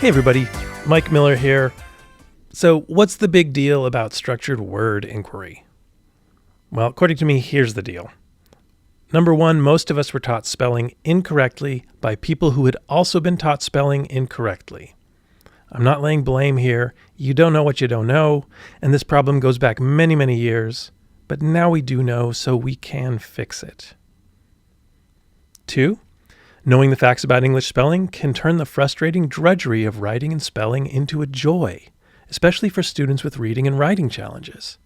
Hey everybody, Mike Miller here. So what's the big deal about structured word inquiry? Well, according to me, here's the deal. Number one, most of us were taught spelling incorrectly by people who had also been taught spelling incorrectly. I'm not laying blame here. You don't know what you don't know, and this problem goes back many, many years, but now we do know, so we can fix it. Two, knowing the facts about English spelling can turn the frustrating drudgery of writing and spelling into a joy, especially for students with reading and writing challenges.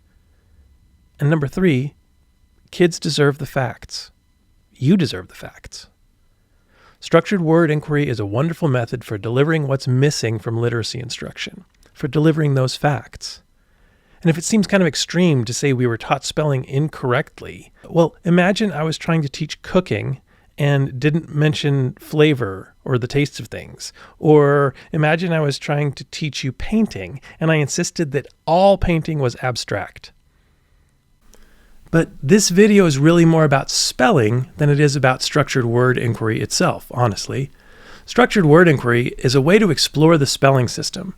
And number three, kids deserve the facts. You deserve the facts. Structured word inquiry is a wonderful method for delivering what's missing from literacy instruction, for delivering those facts. And if it seems kind of extreme to say we were taught spelling incorrectly, well, imagine I was trying to teach cooking and didn't mention flavor or the tastes of things. Or imagine I was trying to teach you painting and I insisted that all painting was abstract. But this video is really more about spelling than it is about structured word inquiry itself, honestly. Structured word inquiry is a way to explore the spelling system,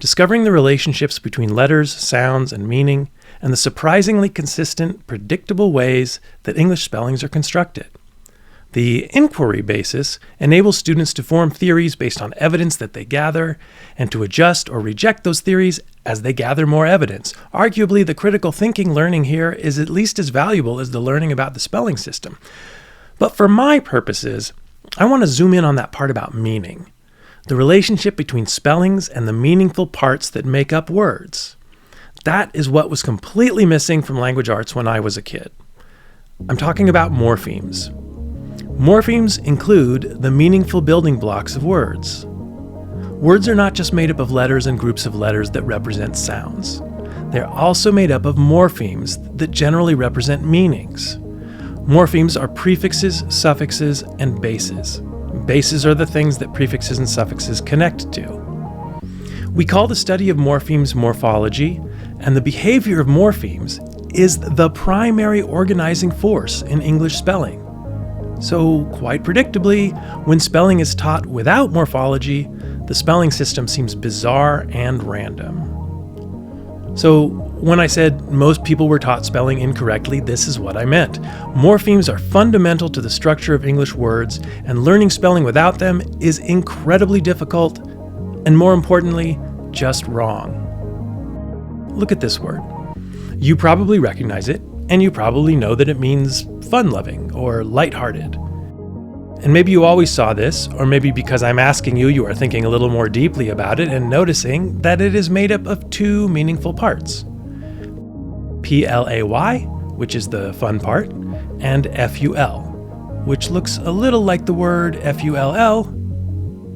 discovering the relationships between letters, sounds, and meaning, and the surprisingly consistent, predictable ways that English spellings are constructed. The inquiry basis enables students to form theories based on evidence that they gather and to adjust or reject those theories as they gather more evidence. Arguably, the critical thinking learning here is at least as valuable as the learning about the spelling system. But for my purposes, I want to zoom in on that part about meaning, the relationship between spellings and the meaningful parts that make up words. That is what was completely missing from language arts when I was a kid. I'm talking about morphemes. Morphemes include the meaningful building blocks of words. Words are not just made up of letters and groups of letters that represent sounds. They're also made up of morphemes that generally represent meanings. Morphemes are prefixes, suffixes, and bases. Bases are the things that prefixes and suffixes connect to. We call the study of morphemes morphology, and the behavior of morphemes is the primary organizing force in English spelling. So, quite predictably, when spelling is taught without morphology, the spelling system seems bizarre and random. So, when I said most people were taught spelling incorrectly, this is what I meant. Morphemes are fundamental to the structure of English words, and learning spelling without them is incredibly difficult, and more importantly, just wrong. Look at this word. You probably recognize it, and you probably know that it means fun-loving or lighthearted. And maybe you always saw this, or maybe because I'm asking you, you are thinking a little more deeply about it and noticing that it is made up of two meaningful parts. P-L-A-Y, which is the fun part, and F-U-L, which looks a little like the word F-U-L-L,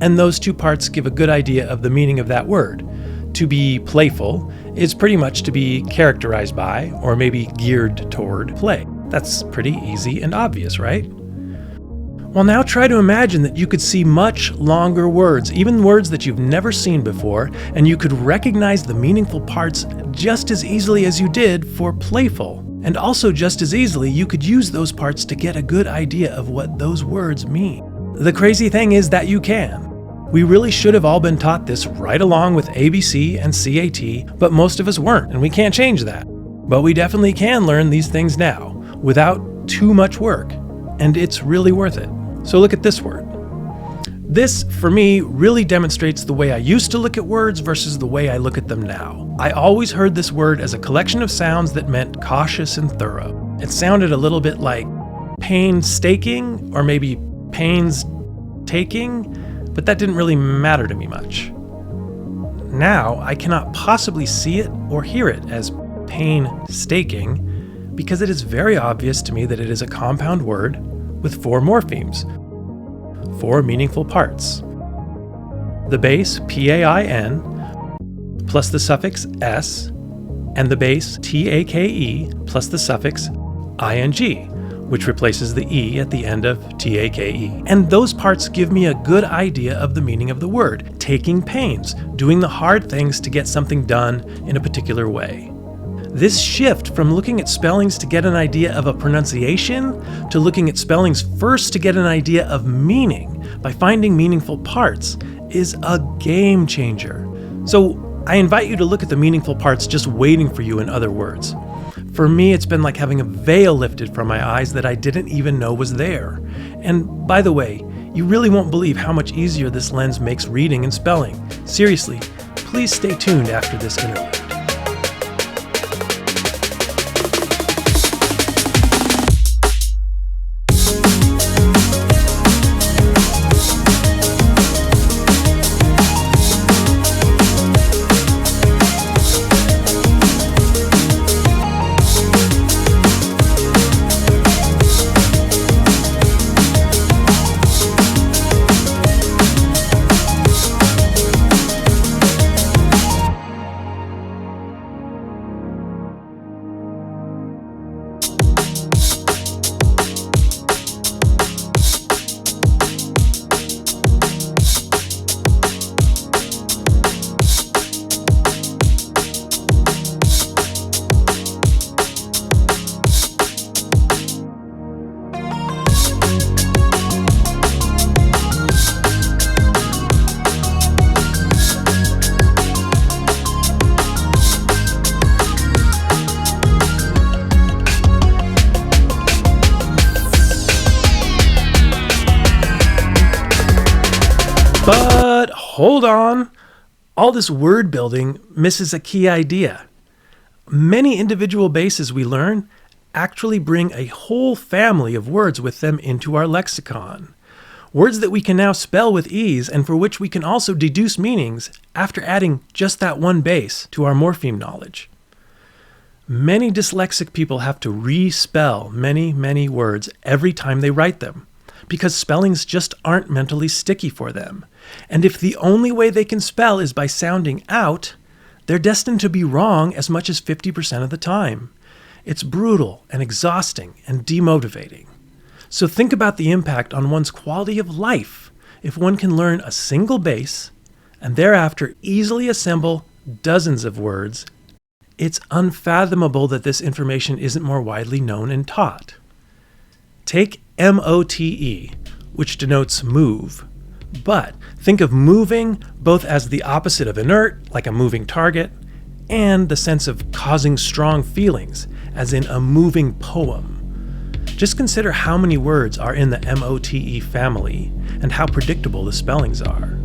and those two parts give a good idea of the meaning of that word. To be playful is pretty much to be characterized by, or maybe geared toward, play. That's pretty easy and obvious, right? Well, now try to imagine that you could see much longer words, even words that you've never seen before, and you could recognize the meaningful parts just as easily as you did for playful. And also just as easily, you could use those parts to get a good idea of what those words mean. The crazy thing is that you can. We really should have all been taught this right along with ABC and CAT, but most of us weren't, and we can't change that. But we definitely can learn these things now, without too much work, and it's really worth it. So look at this word. This, for me, really demonstrates the way I used to look at words versus the way I look at them now. I always heard this word as a collection of sounds that meant cautious and thorough. It sounded a little bit like painstaking, or maybe painstaking, but that didn't really matter to me much. Now, I cannot possibly see it or hear it as painstaking because it is very obvious to me that it is a compound word with four morphemes, four meaningful parts. The base, P-A-I-N, plus the suffix S, and the base, T-A-K-E, plus the suffix I-N-G, which replaces the E at the end of T-A-K-E. And those parts give me a good idea of the meaning of the word, taking pains, doing the hard things to get something done in a particular way. This shift from looking at spellings to get an idea of a pronunciation to looking at spellings first to get an idea of meaning by finding meaningful parts is a game changer. So I invite you to look at the meaningful parts just waiting for you in other words. For me, it's been like having a veil lifted from my eyes that I didn't even know was there. And by the way, you really won't believe how much easier this lens makes reading and spelling. Seriously, please stay tuned after this interlude. But hold on, all this word building misses a key idea. Many individual bases we learn actually bring a whole family of words with them into our lexicon. Words that we can now spell with ease and for which we can also deduce meanings after adding just that one base to our morpheme knowledge. Many dyslexic people have to respell many words every time they write them, because spellings just aren't mentally sticky for them. And if the only way they can spell is by sounding out, they're destined to be wrong as much as 50% of the time. It's brutal and exhausting and demotivating. So think about the impact on one's quality of life if one can learn a single base and thereafter easily assemble dozens of words. It's unfathomable that this information isn't more widely known and taught. Take MOTE, which denotes move. But think of moving both as the opposite of inert, like a moving target, and the sense of causing strong feelings, as in a moving poem. Just consider how many words are in the MOTE family and how predictable the spellings are.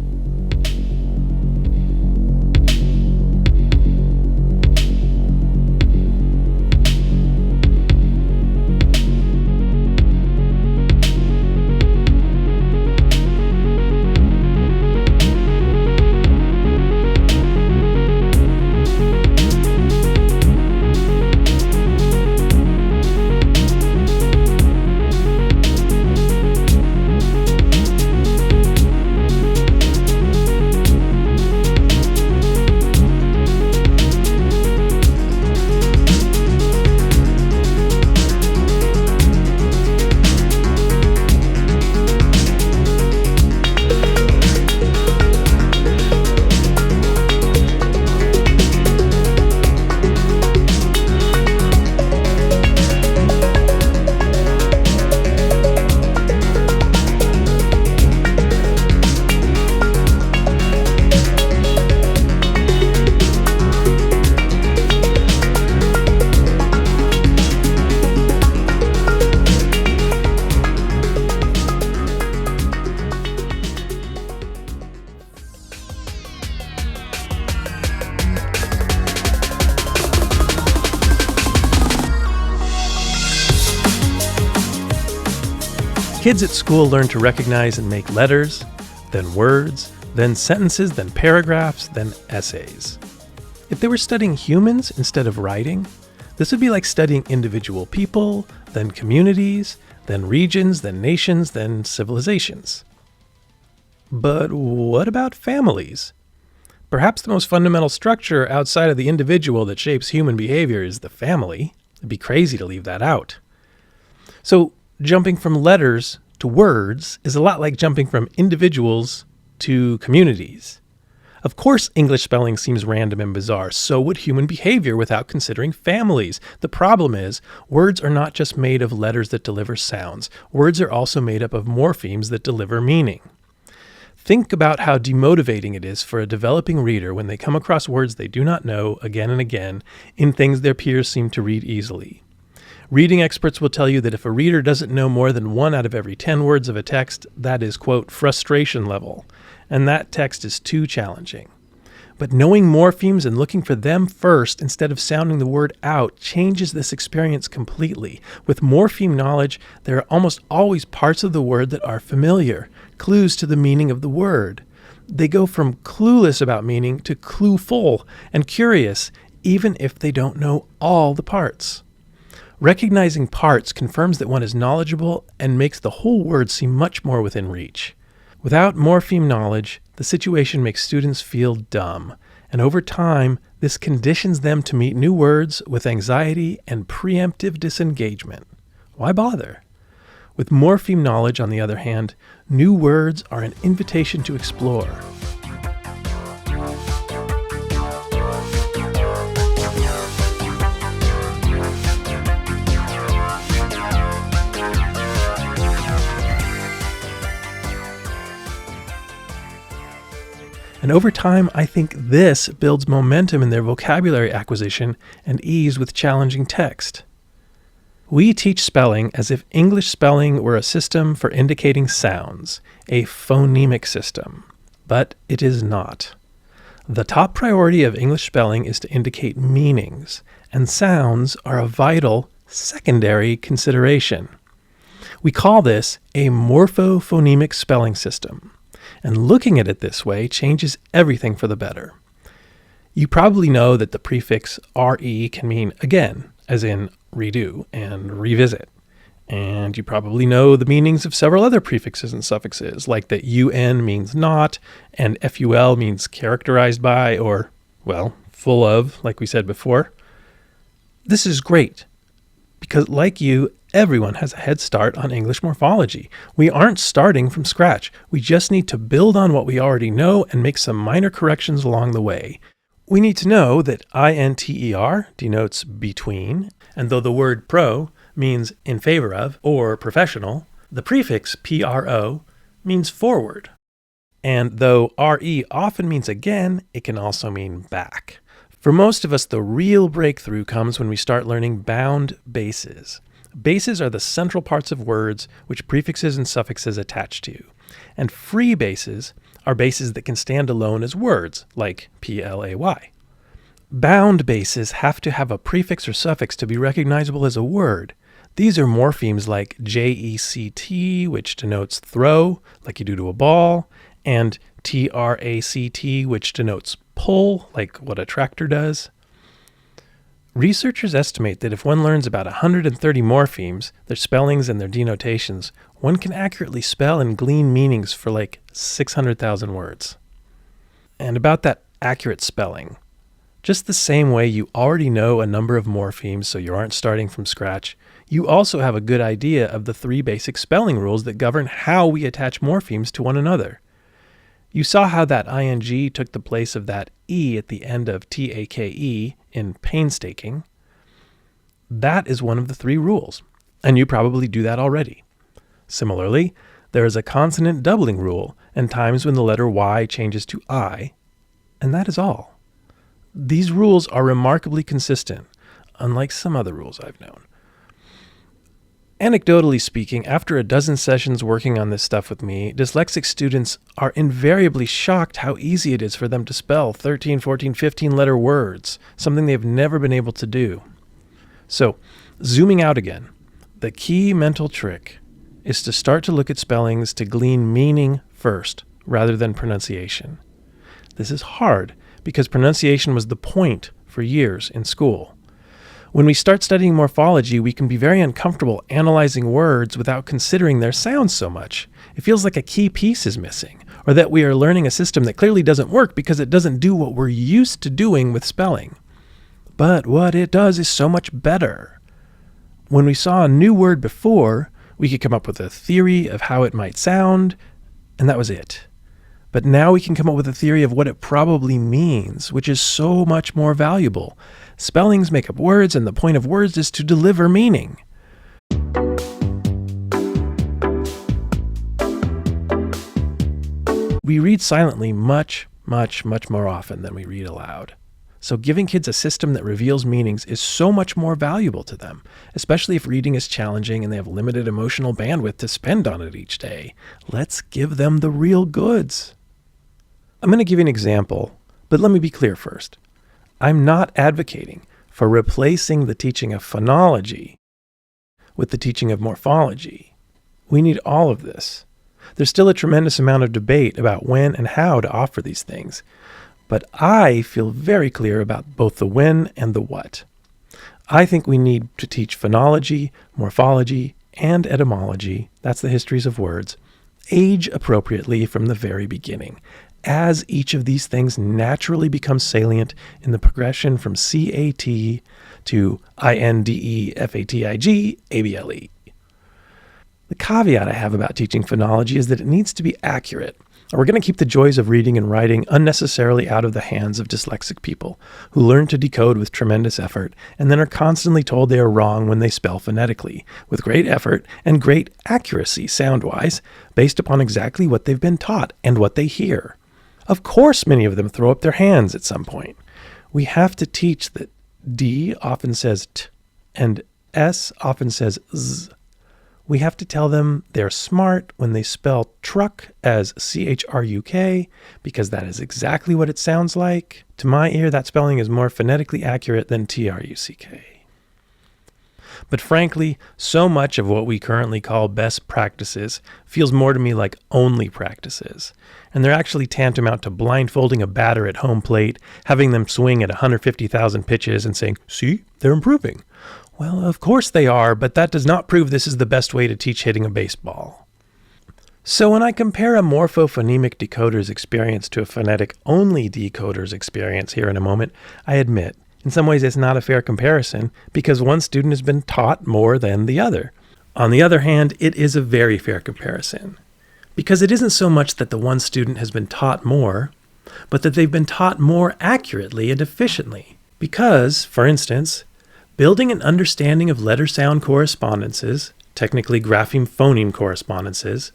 Kids at school learn to recognize and make letters, then words, then sentences, then paragraphs, then essays. If they were studying humans instead of writing, this would be like studying individual people, then communities, then regions, then nations, then civilizations. But what about families? Perhaps the most fundamental structure outside of the individual that shapes human behavior is the family. It'd be crazy to leave that out. So, jumping from letters to words is a lot like jumping from individuals to communities. Of course, English spelling seems random and bizarre. So would human behavior without considering families. The problem is, words are not just made of letters that deliver sounds. Words are also made up of morphemes that deliver meaning. Think about how demotivating it is for a developing reader when they come across words they do not know again and again in things their peers seem to read easily. Reading experts will tell you that if a reader doesn't know more than 1 out of every 10 words of a text, that is, quote, frustration level, and that text is too challenging. But knowing morphemes and looking for them first instead of sounding the word out changes this experience completely. With morpheme knowledge, there are almost always parts of the word that are familiar, clues to the meaning of the word. They go from clueless about meaning to clueful and curious, even if they don't know all the parts. Recognizing parts confirms that one is knowledgeable and makes the whole word seem much more within reach. Without morpheme knowledge, the situation makes students feel dumb, and over time, this conditions them to meet new words with anxiety and preemptive disengagement. Why bother? With morpheme knowledge, on the other hand, new words are an invitation to explore. And over time, I think this builds momentum in their vocabulary acquisition and ease with challenging text. We teach spelling as if English spelling were a system for indicating sounds, a phonemic system, but it is not. The top priority of English spelling is to indicate meanings, and sounds are a vital secondary consideration. We call this a morphophonemic spelling system. And looking at it this way changes everything for the better. You probably know that the prefix re can mean again, as in redo and revisit. And you probably know the meanings of several other prefixes and suffixes, like that un means not, and ful means characterized by, or, well, full of, like we said before. This is great, because like you, everyone has a head start on English morphology. We aren't starting from scratch. We just need to build on what we already know and make some minor corrections along the way. We need to know that inter denotes between, and though the word pro means in favor of or professional, the prefix pro means forward. And though re often means again, it can also mean back. For most of us, the real breakthrough comes when we start learning bound bases. Bases are the central parts of words which prefixes and suffixes attach to. And free bases are bases that can stand alone as words, like play. Bound bases have to have a prefix or suffix to be recognizable as a word. These are morphemes like ject, which denotes throw, like you do to a ball, and tract, which denotes pull, like what a tractor does. Researchers estimate that if one learns about 130 morphemes, their spellings and their denotations, one can accurately spell and glean meanings for like 600,000 words. And about that accurate spelling, just the same way you already know a number of morphemes so you aren't starting from scratch, you also have a good idea of the 3 basic spelling rules that govern how we attach morphemes to one another. You saw how that ing took the place of that e at the end of take in painstaking. That is one of the 3 rules, and you probably do that already. Similarly, there is a consonant doubling rule and times when the letter y changes to I, and that is all. These rules are remarkably consistent, unlike some other rules I've known. Anecdotally speaking, after a dozen sessions working on this stuff with me, dyslexic students are invariably shocked how easy it is for them to spell 13, 14, 15-letter words, something they've never been able to do. So, zooming out again, the key mental trick is to start to look at spellings to glean meaning first, rather than pronunciation. This is hard, because pronunciation was the point for years in school. When we start studying morphology, we can be very uncomfortable analyzing words without considering their sounds so much. It feels like a key piece is missing, or that we are learning a system that clearly doesn't work because it doesn't do what we're used to doing with spelling. But what it does is so much better. When we saw a new word before, we could come up with a theory of how it might sound, and that was it. But now we can come up with a theory of what it probably means, which is so much more valuable. Spellings make up words, and the point of words is to deliver meaning. We read silently much, much, much more often than we read aloud. So giving kids a system that reveals meanings is so much more valuable to them, especially if reading is challenging and they have limited emotional bandwidth to spend on it each day. Let's give them the real goods. I'm going to give you an example, but let me be clear first. I'm not advocating for replacing the teaching of phonology with the teaching of morphology. We need all of this. There's still a tremendous amount of debate about when and how to offer these things, but I feel very clear about both the when and the what. I think we need to teach phonology, morphology, and etymology, that's the histories of words, age appropriately from the very beginning, as each of these things naturally becomes salient in the progression from CAT to INDEFATIG ABLE. The caveat I have about teaching phonology is that it needs to be accurate, or we're going to keep the joys of reading and writing unnecessarily out of the hands of dyslexic people who learn to decode with tremendous effort and then are constantly told they are wrong when they spell phonetically, with great effort and great accuracy sound-wise, based upon exactly what they've been taught and what they hear. Of course, many of them throw up their hands at some point. We have to teach that D often says T and S often says Z. We have to tell them they're smart when they spell truck as CHRUK, because that is exactly what it sounds like. To my ear, that spelling is more phonetically accurate than TRUCK. But frankly, so much of what we currently call best practices feels more to me like only practices. And they're actually tantamount to blindfolding a batter at home plate, having them swing at 150,000 pitches and saying, "See, they're improving." Well, of course they are, but that does not prove this is the best way to teach hitting a baseball. So when I compare a morphophonemic decoder's experience to a phonetic-only decoder's experience here in a moment, I admit, in some ways it's not a fair comparison because one student has been taught more than the other. On the other hand, it is a very fair comparison because it isn't so much that the one student has been taught more, but that they've been taught more accurately and efficiently. Because, for instance, building an understanding of letter-sound correspondences, technically grapheme-phoneme correspondences,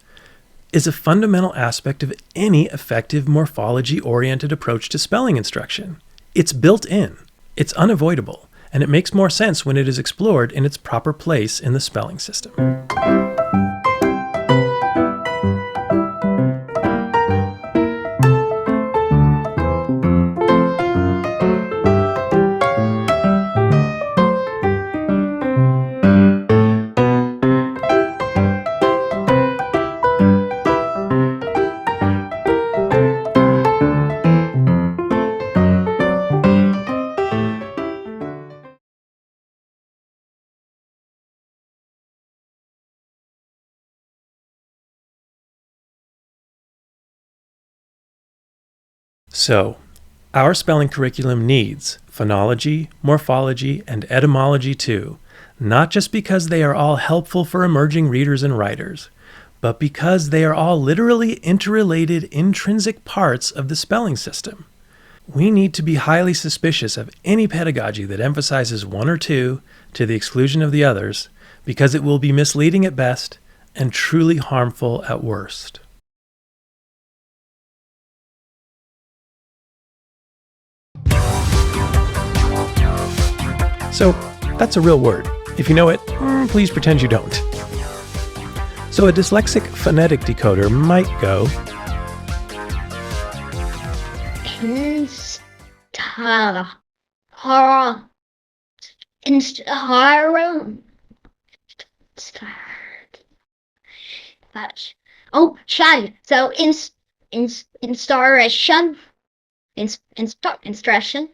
is a fundamental aspect of any effective morphology-oriented approach to spelling instruction. It's built in, it's unavoidable, and it makes more sense when it is explored in its proper place in the spelling system. So, our spelling curriculum needs phonology, morphology, and etymology too, not just because they are all helpful for emerging readers and writers, but because they are all literally interrelated intrinsic parts of the spelling system. We need to be highly suspicious of any pedagogy that emphasizes one or two to the exclusion of the others, because it will be misleading at best and truly harmful at worst. So that's a real word. If you know it, please pretend you don't. So a dyslexic phonetic decoder might go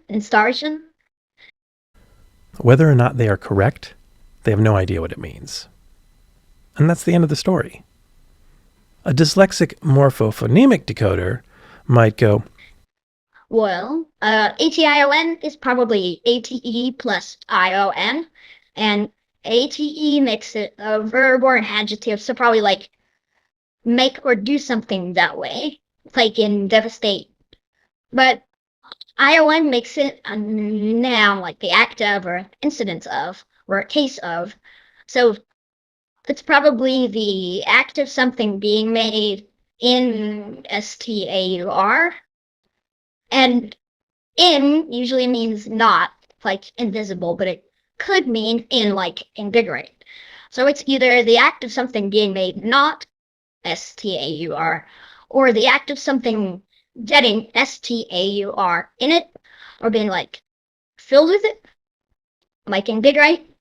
installation. Whether or not they are correct, they have no idea what it means. And that's the end of the story. A dyslexic morphophonemic decoder might go, Well, ATION is probably ATE plus ION, and ATE makes it a verb or an adjective, so probably like make or do something that way, like in devastate. But ION makes it a noun, like the act of or incident of or a case of. So it's probably the act of something being made Staur. And in usually means not, like invisible, but it could mean in, like invigorate. So it's either the act of something being made not staur, or the act of something getting staur in it, or being like filled with it, like invigorate.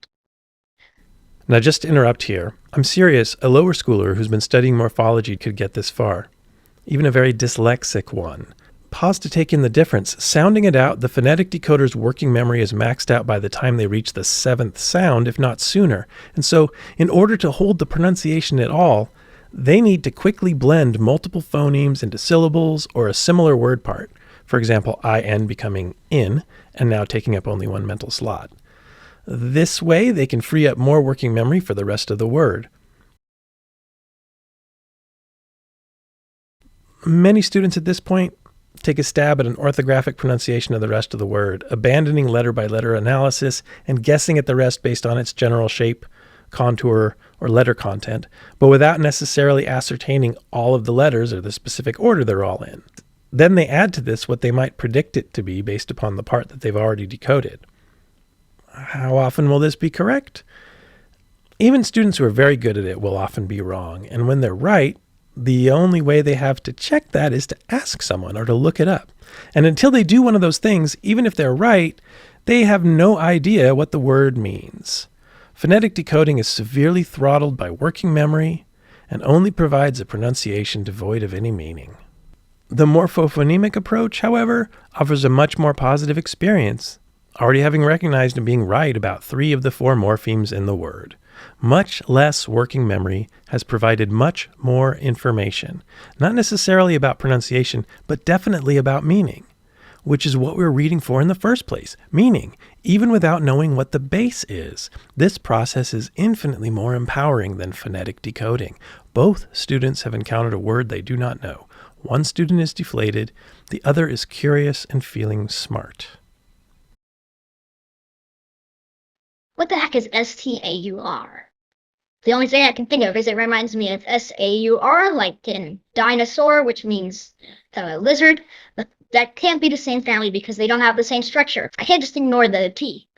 Now, just to interrupt here, I'm serious, a lower schooler who's been studying morphology could get this far, even a very dyslexic one. Pause to take in the difference. Sounding it out, the phonetic decoder's working memory is maxed out by the time they reach the seventh sound, if not sooner. And so, in order to hold the pronunciation at all, they need to quickly blend multiple phonemes into syllables or a similar word part. For example, in becoming in, and now taking up only one mental slot. This way, they can free up more working memory for the rest of the word. Many students at this point take a stab at an orthographic pronunciation of the rest of the word, abandoning letter-by-letter analysis and guessing at the rest based on its general shape, contour, or letter content, but without necessarily ascertaining all of the letters or the specific order they're all in. Then they add to this what they might predict it to be based upon the part that they've already decoded. How often will this be correct? Even students who are very good at it will often be wrong, and when they're right, the only way they have to check that is to ask someone or to look it up. And until they do one of those things, even if they're right, they have no idea what the word means. Phonetic decoding is severely throttled by working memory and only provides a pronunciation devoid of any meaning. The morphophonemic approach, however, offers a much more positive experience, already having recognized and being right about 3 of the 4 morphemes in the word. Much less working memory has provided much more information, not necessarily about pronunciation, but definitely about meaning, which is what we're reading for in the first place, meaning, even without knowing what the base is. This process is infinitely more empowering than phonetic decoding. Both students have encountered a word they do not know. One student is deflated, the other is curious and feeling smart. What the heck is staur? The only thing I can think of is it reminds me of saur, like in dinosaur, which means lizard. But that can't be the same family because they don't have the same structure. I can't just ignore the T.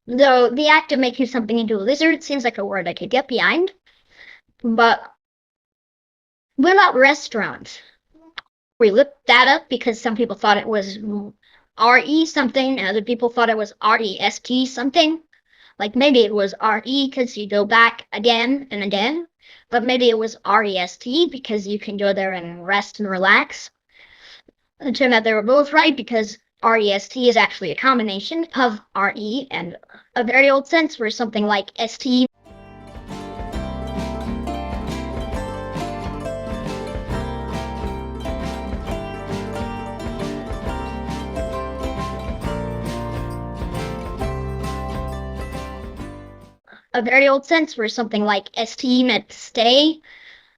Though the act of making something into a lizard seems like a word I could get behind. But what about restaurant? We looked that up because some people thought it was RE something, and other people thought it was REST something. Like maybe it was RE because you go back again and again, but maybe it was REST because you can go there and rest and relax. It turned out they were both right because REST is actually a combination of RE and a very old sense where something like ST. A very old sense where something like ST meant stay.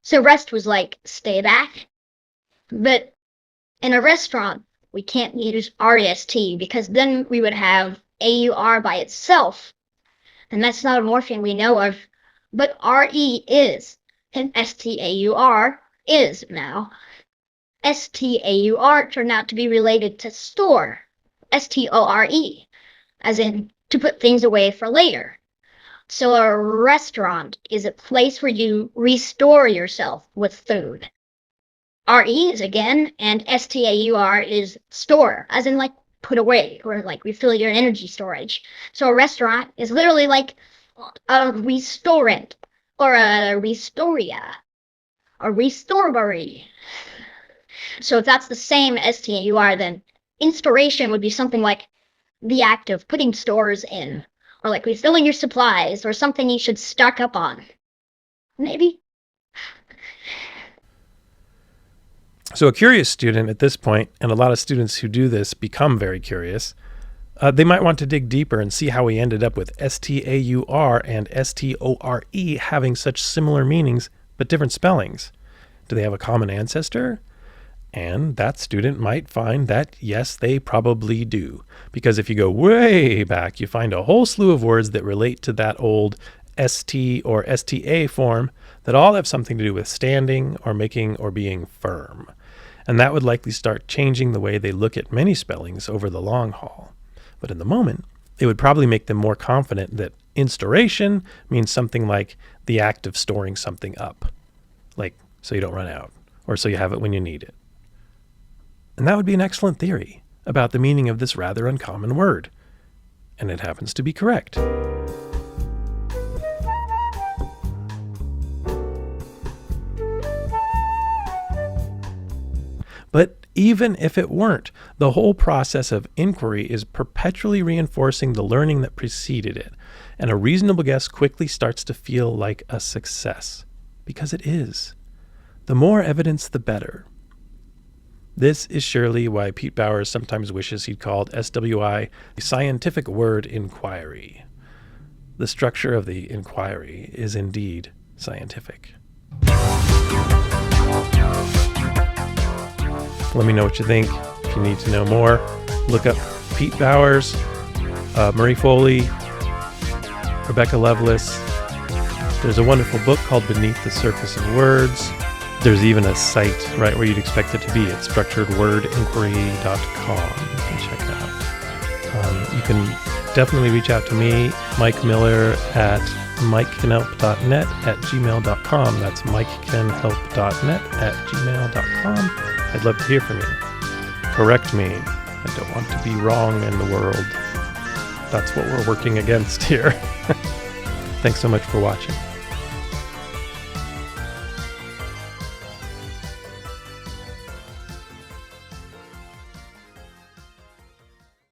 So rest was like stay back. But in a restaurant, we can't use REST because then we would have AUR by itself. And that's not a morpheme we know of. But RE is, and STAUR is now. STAUR turned out to be related to store, STORE, as in to put things away for later. So a restaurant is a place where you restore yourself with food. RE is again, and STAUR is store, as in like put away, or like refill your energy storage. So a restaurant is literally like a restorant, or a restoria, a restorery. So if that's the same STAUR, then instauration would be something like the act of putting stores in, or like refilling your supplies, or something you should stock up on. Maybe? So a curious student at this point, and a lot of students who do this become very curious, they might want to dig deeper and see how we ended up with STAUR and STORE having such similar meanings but different spellings. Do they have a common ancestor? And that student might find that, yes, they probably do. Because if you go way back, you find a whole slew of words that relate to that old ST or STA form that all have something to do with standing or making or being firm. And that would likely start changing the way they look at many spellings over the long haul. But in the moment, it would probably make them more confident that instauration means something like the act of storing something up, like so you don't run out, or so you have it when you need it. And that would be an excellent theory about the meaning of this rather uncommon word. And it happens to be correct. But even if it weren't, the whole process of inquiry is perpetually reinforcing the learning that preceded it, and a reasonable guess quickly starts to feel like a success, because it is. The more evidence, the better. This is surely why Pete Bowers sometimes wishes he'd called SWI the scientific word inquiry. The structure of the inquiry is indeed scientific. Let me know what you think. If you need to know more, look up Pete Bowers, Murray Foley, Rebecca Lovelace. There's a wonderful book called Beneath the Surface of Words. There's even a site right where you'd expect it to be at structuredwordinquiry.com. You can check it out. You can definitely reach out to me, Mike Miller, at mikecanhelp.net at gmail.com. That's mikecanhelp.net at gmail.com. I'd love to hear from you. Correct me. I don't want to be wrong in the world. That's what we're working against here. Thanks so much for watching.